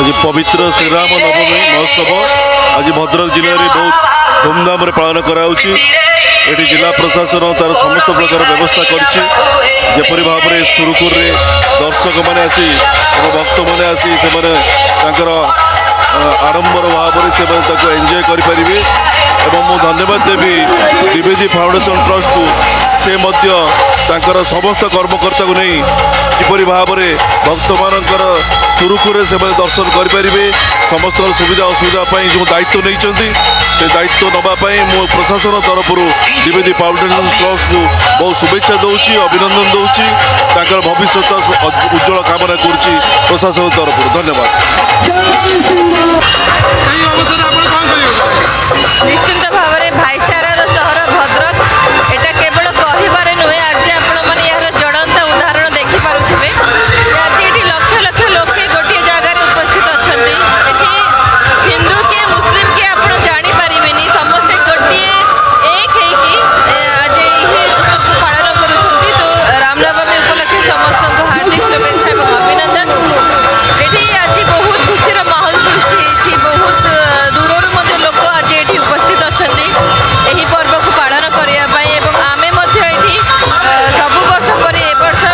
आज पवित्र श्रीराम नवमी महोत्सव आज भद्रक जिले में बहुत धूमधाम पालन कराउछि। एटी जिला प्रशासन तार समस्त प्रकार व्यवस्था करपरी भाव में सुरुखुर दर्शक मैंने आसी भक्त मैंने आसी से आडंबर भाव से एंजॉय करें। मु धन्यवाद देवी द्विवेदी फाउंडेशन ट्रस्ट को से मध्य समस्त कर्मकर्ता को नहीं किपरि भाव में भक्त मानकर सुरुखुरे से दर्शन करें। समस्त सुविधा असुविधा जो दायित्व नहीं से दायित्व नापी मो प्रशासन तरफ द्विवेदी फाउंडेशन ट्रस्ट को बहुत शुभेच्छा दूसरी अभिनंदन दूसरी भविष्य उज्जवल कामना करुच्ची प्रशासन तरफ धन्यवाद। निश्चिंत भाव में भाईचारार सहर भद्रक एटा केवल कहबारे नुहे आज आपण माने यार जड़ंत उदाहरण देखि पारुथिबे। आज एठी लक्ष लक्ष लोक गोटे जगह उपस्थित अछंती। एठी हिंदू के मुस्लिम के आपण जानि परिबेनी समस्त गोटे एक है कि आज यही उत्सव को पालन करूछंती। तो रामनवमी उपलक्षे समस्त को हार्दिक शुभेच्छा एवं अभिनंदन। एठी आज बहुत खुशीर माहौल सृष्टि होइछि। बहुत दूरर मध्य लोक आज एठी उपस्थित अछंती एही पर्व को पालन करिया पई एवं आमे मध्य एठी सब वर्ष पर ए वर्ष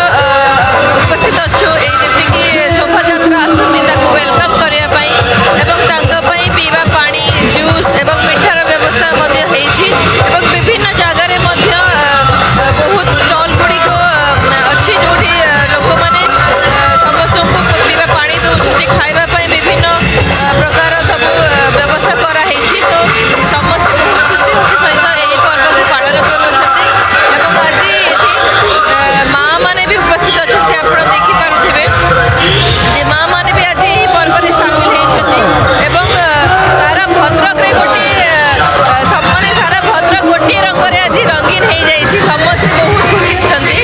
उपस्थित अछु। ए जेति कि शोभा यात्रा आसुछि ताको वेलकम करिया पई एवं तांका पई पीवा पानी जूस एवं मिठार व्यवस्था मध्य हेछि एवं विभिन्न जगह रे मध्य बहुत स्टॉल गुडी को अछि जोठी लोक माने समस्त को पीवा पानी दउछथि खाइबा पई विभिन्न प्रकार सब व्यवस्था करा हेछि। तो समस्त खुशी सहित यही पर्व को पालन करुछथि एवं आज एठी माँ माने भी उपस्थित अछथि। आपण देखि पारुथिबे जे माँ माने भी आज यही पर्व रे शामिल हेछथि एवं सारा भद्रक रे गोटे सब माने सारा भद्रक गोटे रंग रे आज रंगीन हे जाइछि। समस्त बहुत खुशी अछथि।